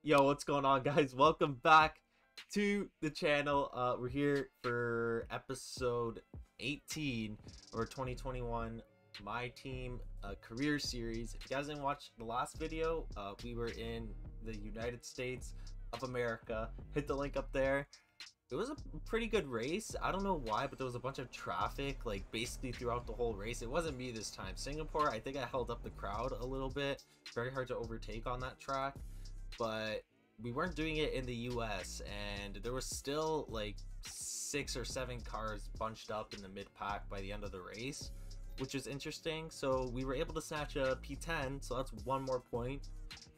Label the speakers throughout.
Speaker 1: Yo, what's going on, guys? Welcome back to the channel. We're here for episode 18 or 2021 My Team career series. If you guys didn't watch the last video, we were in the United States of America. Hit the link up there. It was a pretty good race. I don't know why, but there was a bunch of traffic like basically throughout the whole race. It wasn't me this time. Singapore, I think I held up the crowd a little bit. Very hard to overtake on that track. But we weren't doing it in the US, and there was still like 6 or 7 cars bunched up in the mid pack by the end of the race, which is interesting. So we were able to snatch a P10, so that's one more point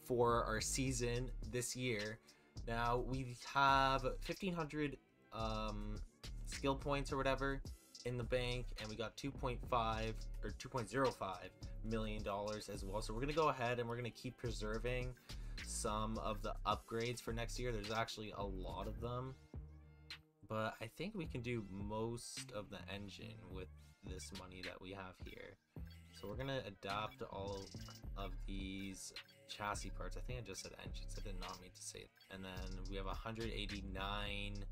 Speaker 1: for our season this year. Now we have 1500 skill points or whatever in the bank, and we got 2.5 or 2.05 million dollars as well. So we're gonna go ahead and we're gonna keep preserving some of the upgrades for next year. There's actually a lot of them, but I think we can do most of the engine with this money that we have here. So we're gonna adapt all of these chassis parts. I think I just said engines, I did not mean to say it. And then we have 189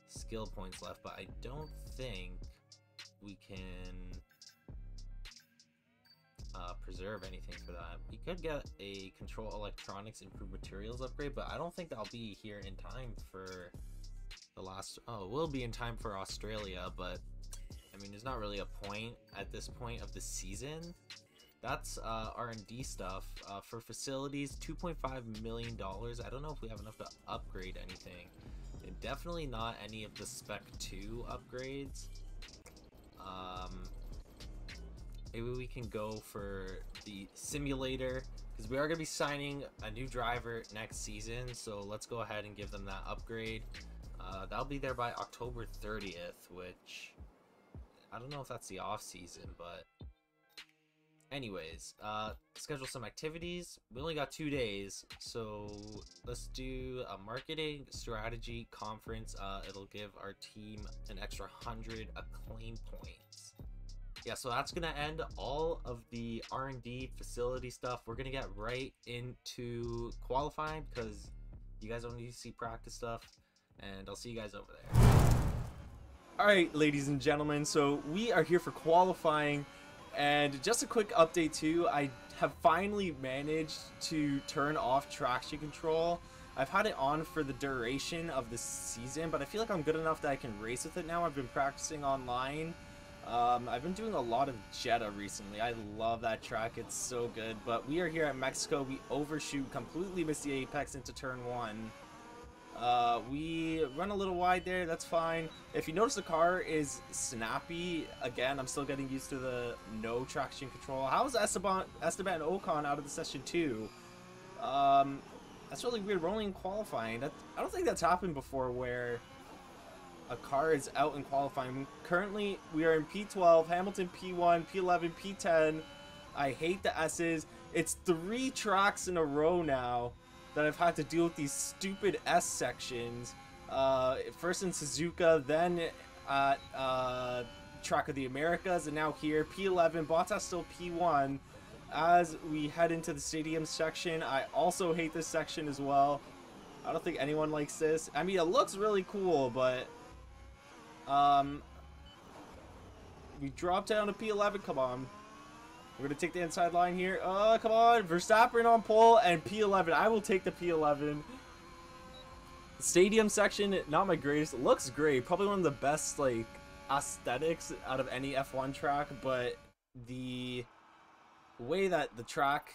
Speaker 1: skill points left, but I don't think we can preserve anything for that. We could get a control electronics improved materials upgrade, but I don't think that'll be here in time for the last it will be in time for Australia, but I mean there's not really a point at this point of the season. That's R&D stuff. For facilities, $2.5 million. I don't know if we have enough to upgrade anything, and definitely not any of the spec 2 upgrades. Maybe we can go for the simulator, because we are going to be signing a new driver next season, so let's go ahead and give them that upgrade. That'll be there by October 30th, which I don't know if that's the off season, but anyways, schedule some activities. We only got 2 days, so let's do a marketing strategy conference. It'll give our team an extra 100 acclaim points. Yeah, so that's gonna end all of the R&D facility stuff. We're gonna get right into qualifying because you guys don't need to see practice stuff, and I'll see you guys over there. All right, ladies and gentlemen, so we are here for qualifying, and just a quick update too. I have finally managed to turn off traction control. I've had it on for the duration of the season, but I feel like I'm good enough that I can race with it now. I've been practicing online. I've been doing a lot of Jeddah recently. I love that track, it's so good. But we are here at Mexico. We overshoot, completely miss the apex into turn 1. We run a little wide there, that's fine. If you notice, the car is snappy. Again, I'm still getting used to the no traction control. How's Esteban Ocon out of the session 2? That's really weird. We're only in qualifying. I don't think that's happened before, where a car is out in qualifying. Currently, we are in P12, Hamilton P1, P11, P10. I hate the S's. It's 3 tracks in a row now that I've had to deal with these stupid S sections. First in Suzuka, then at Track of the Americas, and now here, P11, Bottas still P1. As we head into the stadium section, I also hate this section as well. I don't think anyone likes this. I mean, it looks really cool, but we drop down to P11. Come on, we're gonna take the inside line here. Oh, come on, Verstappen on pole and P11. I will take the P11. Stadium section, not my greatest. It looks great, probably one of the best like aesthetics out of any F1 track, but the way that the track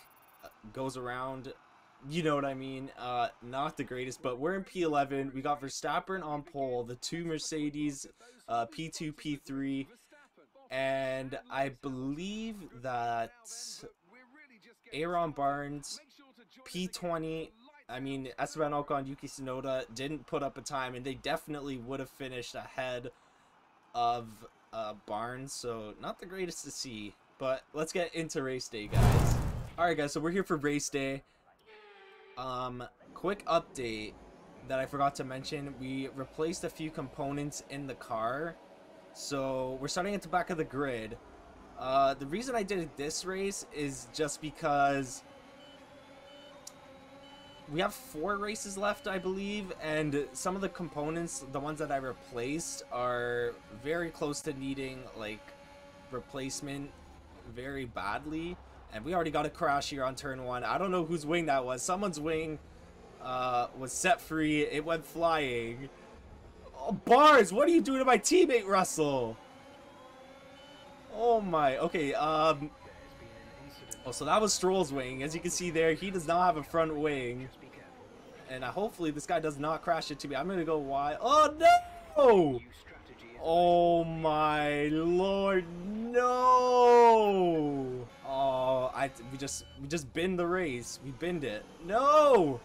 Speaker 1: goes around, you know what I mean, not the greatest. But we're in P11. We got Verstappen on pole, the 2 Mercedes, P2, P3, and I believe that Aaron Barnes, P20. I mean, Esteban Ocon, Yuki Tsunoda didn't put up a time, and they definitely would have finished ahead of Barnes, so not the greatest to see. But let's get into race day, guys. Alright guys, so we're here for race day. Quick update that I forgot to mention. We replaced a few components in the car, so we're starting at the back of the grid. The reason I did this race is just because we have 4 races left, I believe, and some of the components, the ones that I replaced, are very close to needing like replacement very badly. And we already got a crash here on turn 1. I don't know whose wing that was. Someone's wing was set free. It went flying. Oh, Bars, what are you doing to my teammate, Russell? Oh my. Okay, oh, so that was Stroll's wing. As you can see there, he does not have a front wing. And hopefully this guy does not crash into me. I'm gonna go wide. Oh no! Oh my lord, no! Oh, we just binned the race. We binned it. No!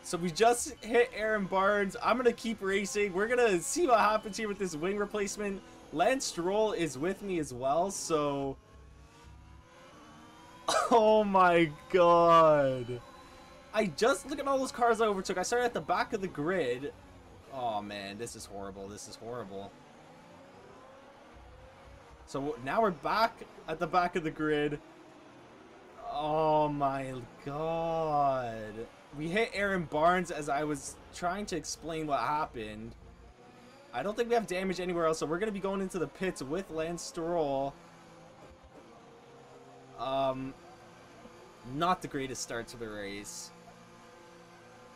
Speaker 1: So we just hit Aaron Barnes. I'm gonna keep racing. We're gonna see what happens here with this wing replacement. Lance Stroll is with me as well, so... Oh my god. I just... Look at all those cars I overtook. I started at the back of the grid. Oh man, this is horrible. This is horrible. So now we're back at the back of the grid. Oh my god. We hit Aaron Barnes as I was trying to explain what happened. I don't think we have damage anywhere else, so we're going to be going into the pits with Lance Stroll. Not the greatest start to the race.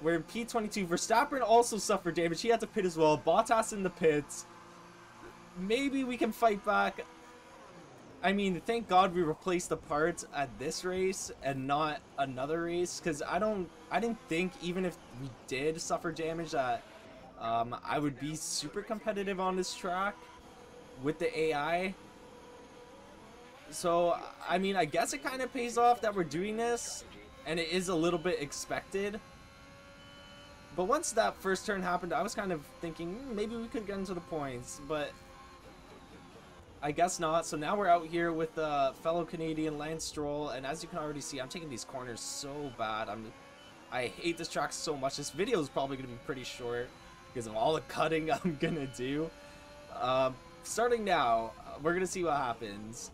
Speaker 1: We're in P22. Verstappen also suffered damage. He had to pit as well. Bottas in the pits. Maybe we can fight back. I mean, thank God we replaced the parts at this race and not another race, because I didn't think even if we did suffer damage that I would be super competitive on this track with the AI. So, I mean, I guess it kind of pays off that we're doing this, and it is a little bit expected. But once that first turn happened, I was kind of thinking, maybe we could get into the points, but I guess not. So now we're out here with fellow Canadian Lance Stroll, and as you can already see, I'm taking these corners so bad. I hate this track so much. This video is probably going to be pretty short because of all the cutting I'm going to do. Starting now, we're going to see what happens.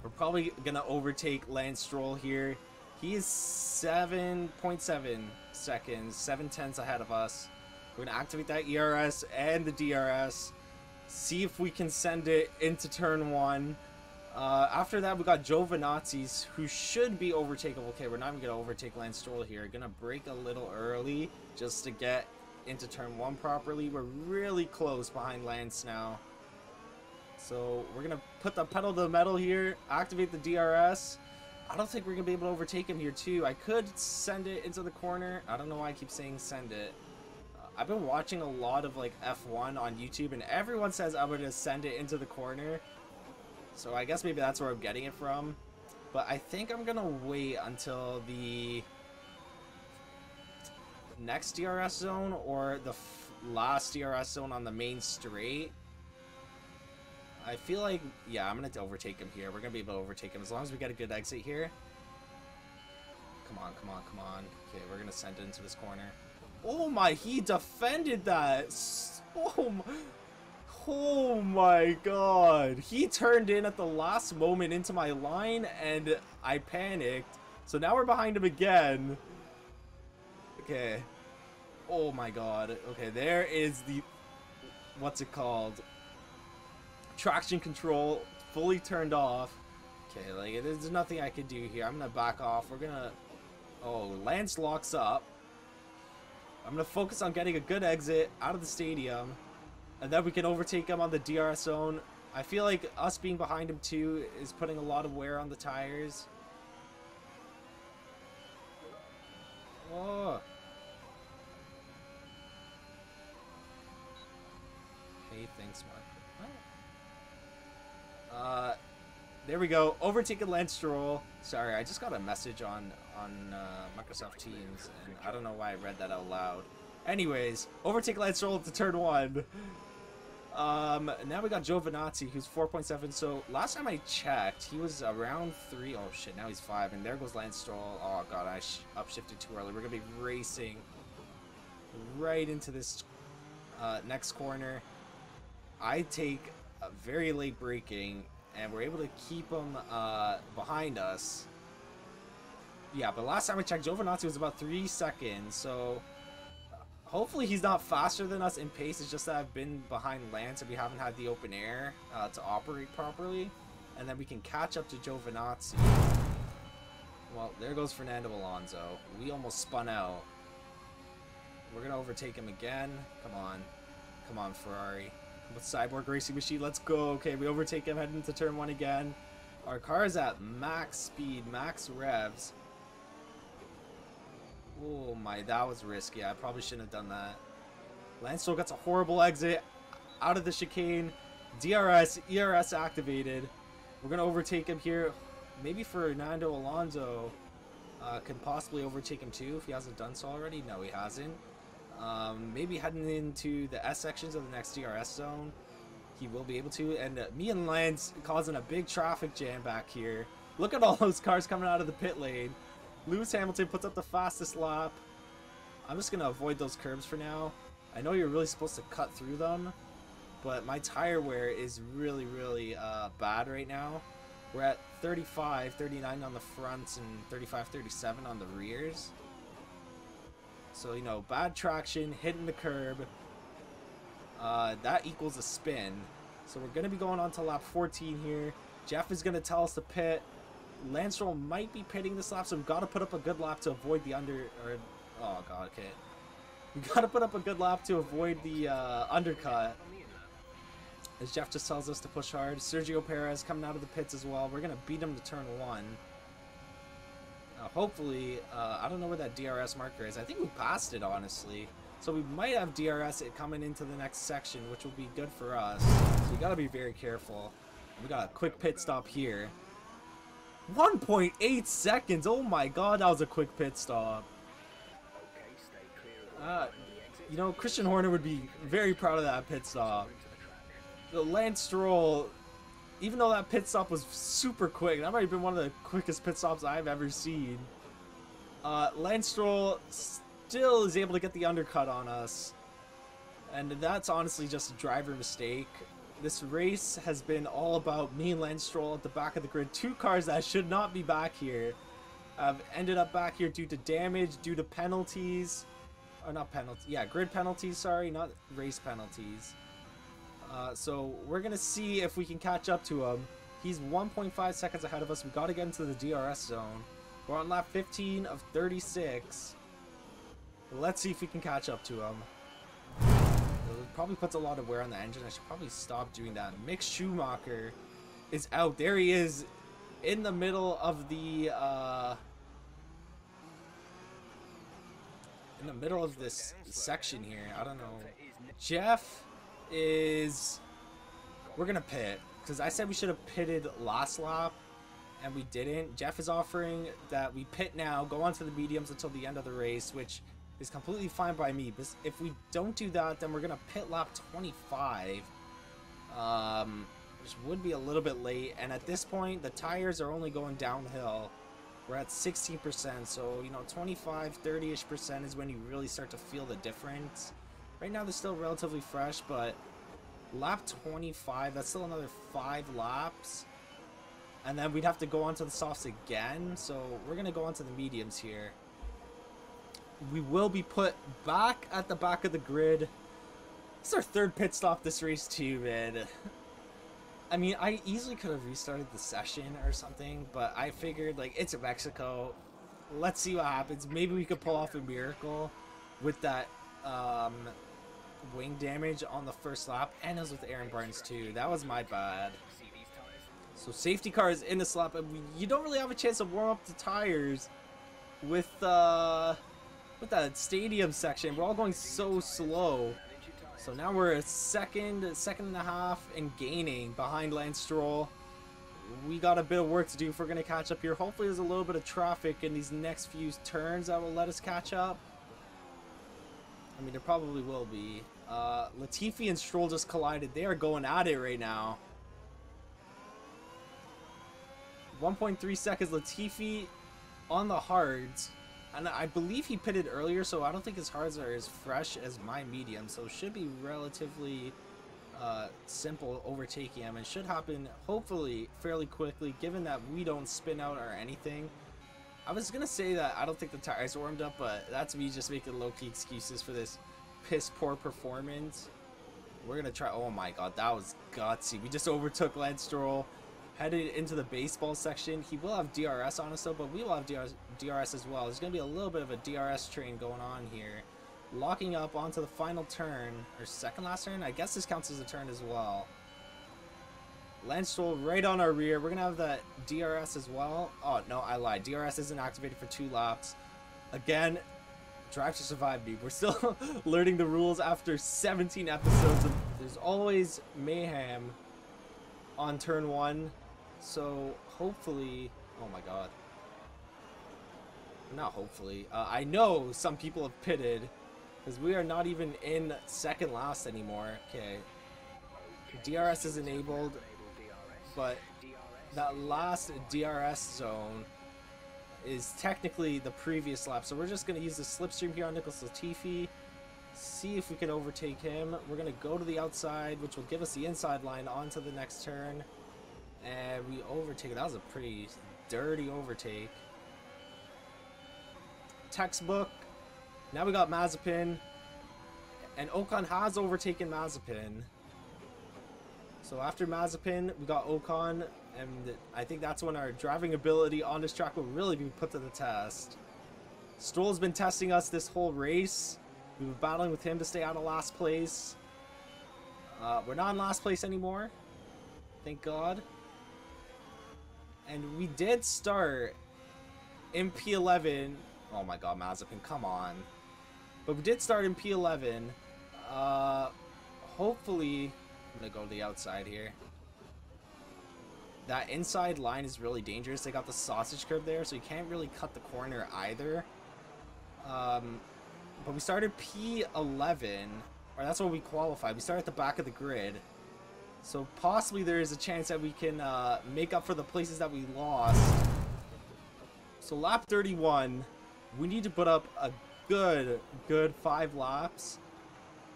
Speaker 1: We're probably going to overtake Lance Stroll here. He is 7.7 seconds, 7/10 ahead of us. We're going to activate that ERS and the DRS. See if we can send it into turn 1. After that, we got Giovinazzi's, who should be overtakeable. Okay, we're not even going to overtake Lance Stroll here. Going to brake a little early just to get into turn 1 properly. We're really close behind Lance now. So we're going to put the pedal to the metal here, activate the DRS. I don't think we're going to be able to overtake him here too. I could send it into the corner. I don't know why I keep saying send it. I've been watching a lot of like F1 on YouTube, and everyone says I'm going to send it into the corner. So I guess maybe that's where I'm getting it from. But I think I'm going to wait until the next DRS zone or the last DRS zone on the main straight. I feel like, yeah, I'm going to overtake him here. We're going to be able to overtake him as long as we get a good exit here. Come on, come on, come on. Okay, we're going to send it into this corner. Oh my, he defended that. Oh my god. He turned in at the last moment into my line and I panicked. So now we're behind him again. Okay. Oh my god. Okay, there is the, what's it called? Traction control fully turned off. Okay, like there's nothing I can do here. I'm gonna back off. We're gonna, oh, Lance locks up. I'm gonna focus on getting a good exit out of the stadium, and then we can overtake him on the DRS zone. I feel like us being behind him too is putting a lot of wear on the tires. Oh. Hey, thanks, Mark. There we go. Overtaking Lance Stroll. Sorry, I just got a message on Microsoft Teams, and I don't know why I read that out loud. Anyways, overtake Lance Stroll to turn 1. Now we got Giovinazzi, who's 4.7. So last time I checked, he was around 3. Oh shit, now he's 5, and there goes Lance Stroll. Oh god, I upshifted too early. We're gonna be racing right into this next corner. I take a very late braking, and we're able to keep him behind us. Yeah, but last time I checked, Giovinazzi was about 3 seconds, so hopefully he's not faster than us in pace. It's just that I've been behind Lance and we haven't had the open air to operate properly, and then we can catch up to Giovinazzi. Well, there goes Fernando Alonso. We almost spun out. We're going to overtake him again. Come on. Come on, Ferrari. With CYBORG Racing Machine, let's go. Okay, we overtake him, heading into turn 1 again. Our car is at max speed, max revs. Oh my, that was risky. I probably shouldn't have done that. Lance Stroll gets a horrible exit out of the chicane. DRS, ERS activated. We're going to overtake him here. Maybe Fernando Alonso can possibly overtake him too if he hasn't done so already. No, he hasn't. Maybe heading into the S sections of the next DRS zone, he will be able to. And me and Lance causing a big traffic jam back here. Look at all those cars coming out of the pit lane. Lewis Hamilton puts up the fastest lap. I'm just going to avoid those curbs for now. I know you're really supposed to cut through them, but my tire wear is really, really bad right now. We're at 35, 39 on the fronts and 35, 37 on the rears. So, you know, bad traction, hitting the curb. That equals a spin. So we're going to be going on to lap 14 here. Jeff is going to tell us to pit. Lance Stroll might be pitting this lap, so we've got to put up a good lap to avoid the oh, God, okay. We've got to put up a good lap to avoid the undercut. As Jeff just tells us to push hard. Sergio Perez coming out of the pits as well. We're going to beat him to turn 1. Hopefully, I don't know where that DRS marker is. I think we passed it, honestly. So we might have DRS it coming into the next section, which will be good for us. So you got to be very careful. We got a quick pit stop here. 1.8 seconds. Oh my God, that was a quick pit stop. You know, Christian Horner would be very proud of that pit stop. Lance Stroll, even though that pit stop was super quick, that might have been one of the quickest pit stops I've ever seen. Lance Stroll still is able to get the undercut on us, and that's honestly just a driver mistake. This race has been all about me and Lance Stroll at the back of the grid. 2 cars that should not be back here have ended up back here due to damage, due to penalties. Or not penalties, yeah, grid penalties, sorry, not race penalties. So we're going to see if we can catch up to him. He's 1.5 seconds ahead of us. We've got to get into the DRS zone. We're on lap 15 of 36. Let's see if we can catch up to him. It probably puts a lot of wear on the engine. I should probably stop doing that. Mick Schumacher is out. There he is in the middle of the this section here. I don't know. Jeff is, we're gonna pit because I said we should have pitted last lap and we didn't. Jeff is offering that we pit now, go on to the mediums until the end of the race, which is completely fine by me. But if we don't do that, then we're gonna pit lap 25, which would be a little bit late. And at this point, the tires are only going downhill. We're at 16%, so you know, 25, 30-ish% is when you really start to feel the difference. Right now they're still relatively fresh, but lap 25, that's still another 5 laps. And then we'd have to go onto the softs again, so we're going to go onto the mediums here. We will be put back at the back of the grid. This is our 3rd pit stop this race too, man. I mean, I easily could have restarted the session or something, but I figured, like, it's Mexico. Let's see what happens. Maybe we could pull off a miracle with that wing damage on the first lap, and it was with Aaron Barnes too. That was my bad. So safety car is in this lap, and you don't really have a chance to warm up the tires with that stadium section. We're all going so slow. So now we're a second and a half, and gaining behind Lance Stroll. We got a bit of work to do if we're going to catch up here. Hopefully there's a little bit of traffic in these next few turns that will let us catch up. I mean, there probably will be. Latifi and Stroll just collided. They are going at it right now. 1.3 seconds. Latifi on the hards. And I believe he pitted earlier, so I don't think his hards are as fresh as my medium. So it should be relatively simple overtaking him. It should happen, hopefully, fairly quickly, given that we don't spin out or anything. I was gonna say that I don't think the tires warmed up, but that's me just making low-key excuses for this piss poor performance. We're gonna try. Oh my god, that was gutsy. We just overtook Lance Stroll, headed into the baseball section. He will have DRS on us though, but we will have DRS as well. There's gonna be a little bit of a DRS train going on here. Locking up onto the final turn, or second last turn. I guess this counts as a turn as well. Lance Stroll right on our rear. We're gonna have that DRS as well. Oh no, I lied. DRS isn't activated for 2 laps. Again, Drive to Survive, dude. We're still learning the rules after 17 episodes. There's always mayhem on turn 1. So hopefully, oh my god. Not hopefully. I know some people have pitted because we are not even in second last anymore. Okay. DRS is enabled, but that last DRS zone is technically the previous lap. So we're just going to use the slipstream here on Nicholas Latifi. See if we can overtake him. We're going to go to the outside, which will give us the inside line onto the next turn. And we overtake. That was a pretty dirty overtake. Textbook. Now we got Mazepin. And Ocon has overtaken Mazepin. So after Mazepin, we got Ocon. And I think that's when our driving ability on this track will really be put to the test. Stroll's been testing us this whole race. We've been battling with him to stay out of last place. We're not in last place anymore. Thank God. And we did start in P11. Oh my god, Mazepin, come on. But we did start in P11. Hopefully, I'm going to go to the outside here. That inside line is really dangerous. They got the sausage curb there, so you can't really cut the corner either. But we started P11, or that's what we qualified. We started at the back of the grid. So possibly there is a chance that we can make up for the places that we lost. So lap 31, we need to put up a good 5 laps.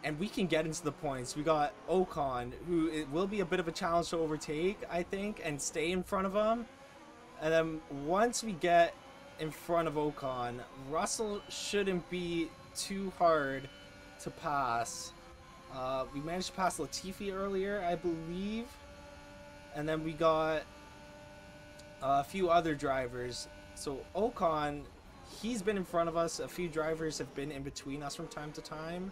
Speaker 1: And we can get into the points. We got Ocon, who it will be a bit of a challenge to overtake, I think, and stay in front of him. And then once we get in front of Ocon, Russell shouldn't be too hard to pass. We managed to pass Latifi earlier, I believe. And then we got a few other drivers. So Ocon, he's been in front of us. A few drivers have been in between us from time to time.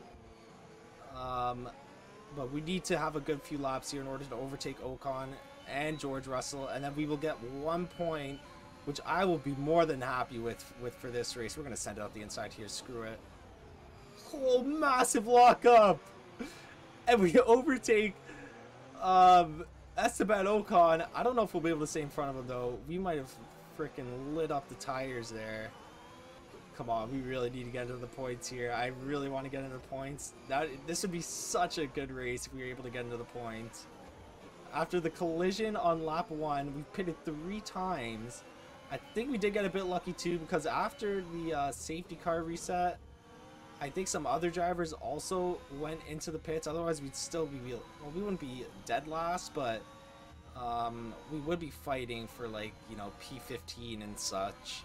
Speaker 1: But we need to have a good few laps here in order to overtake Ocon and George Russell, and then we will get 1 point, which I will be more than happy with for this race. We're gonna send it out the inside here. Screw it. Oh, massive lockup, and we overtake Esteban Ocon. I don't know if we'll be able to stay in front of him though. We might have freaking lit up the tires there. Come on, we really need to get into the points here. I really want to get into the points. This would be such a good race if we were able to get into the points. After the collision on lap 1, we pitted 3 times. I think we did get a bit lucky too, because after the safety car reset, I think some other drivers also went into the pits. Otherwise, we'd still be, well, we wouldn't be dead last, but we would be fighting for, like, you know, P15 and such.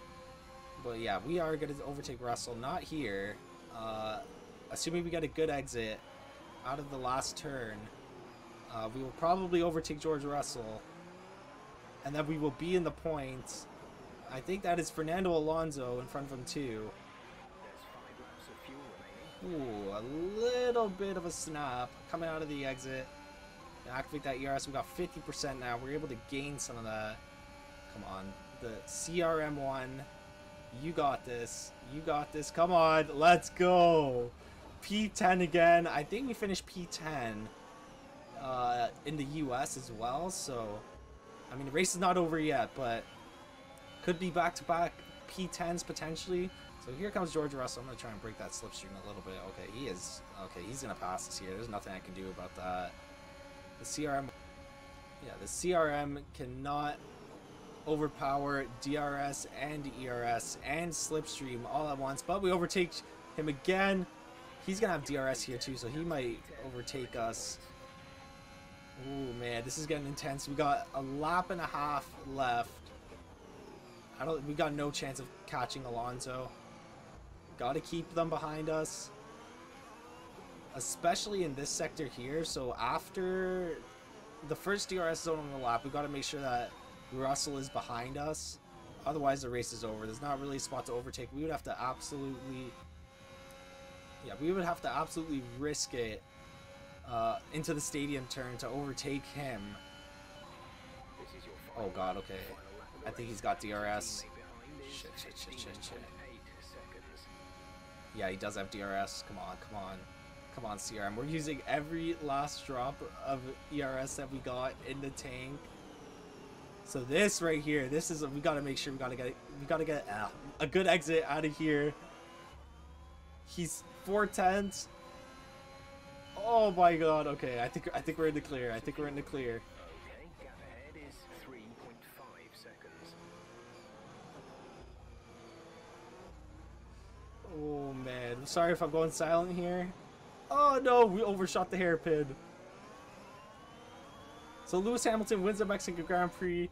Speaker 1: But yeah, we are going to overtake Russell. Not here. Assuming we get a good exit out of the last turn, we will probably overtake George Russell. And then we will be in the points. I think that is Fernando Alonso in front of him too. Ooh, a little bit of a snap coming out of the exit. Activate that ERS. We got 50% now. We're able to gain some of that. Come on. The CRM1. You got this. You got this. Come on. Let's go. P10 again. I think we finished P10 in the US as well. So, I mean, the race is not over yet, but could be back-to-back P10s potentially. So here comes George Russell. I'm going to try and break that slipstream a little bit. Okay, he is. Okay, he's going to pass us here. There's nothing I can do about that. The CRM. Yeah, the CRM cannot overpower DRS and ERS and slipstream all at once, but we overtake him again. He's gonna have DRS here too, so he might overtake us. Oh man, this is getting intense. We got a lap and a half left.
Speaker 2: We got no chance of catching Alonso. Got to keep them behind us, especially in this sector here. So after the first DRS zone on the lap, we got to make sure that Russell is behind us. Otherwise, the race is over. There's not really a spot to overtake. We would have to absolutely, yeah, we would have to absolutely risk it into the stadium turn to overtake him. Oh God, okay. I think he's got DRS. Shit. Yeah, he does have DRS. Come on, CRM. We're using every last drop of ERS that we got in the tank. So this right here, this is we gotta make sure we gotta get a good exit out of here. He's 4/10. Oh my God. Okay, I think we're in the clear. I think we're in the clear.
Speaker 3: Okay, gap ahead is 3.5 seconds.
Speaker 2: Oh man, I'm sorry if I'm going silent here. Oh no, we overshot the hairpin. So Lewis Hamilton wins the Mexican Grand Prix,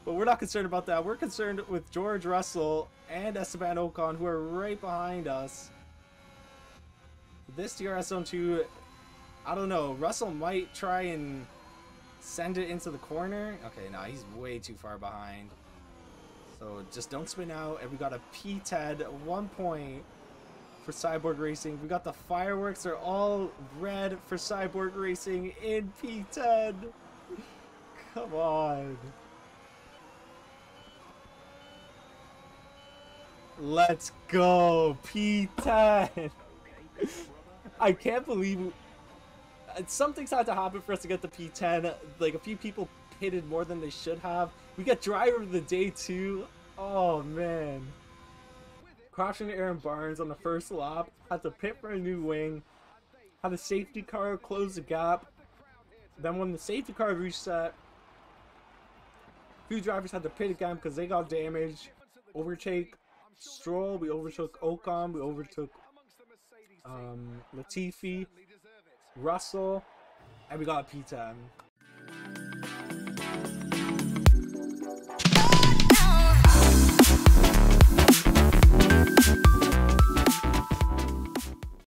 Speaker 2: but we're not concerned about that. We're concerned with George Russell and Esteban Ocon, who are right behind us. This DRS Zone 2, I don't know. Russell might try and send it into the corner. Okay, nah, he's way too far behind. So just don't spin out, and we got a P10, 1 point for CYBORG Racing. We got the fireworks. They're all red for CYBORG Racing in P10. Come on. Let's go. P10. I can't believe something's had to happen for us to get the P10. Like, a few people pitted more than they should have. We got driver of the day too. Oh man. Crashing Aaron Barnes on the first lap. Had to pit for a new wing. Had a safety car close the gap. Then when the safety car reset, few drivers had to pit again because they got damaged. Overtake Stroll. We overtook Ocon. We overtook Latifi, Russell, and we got a P10.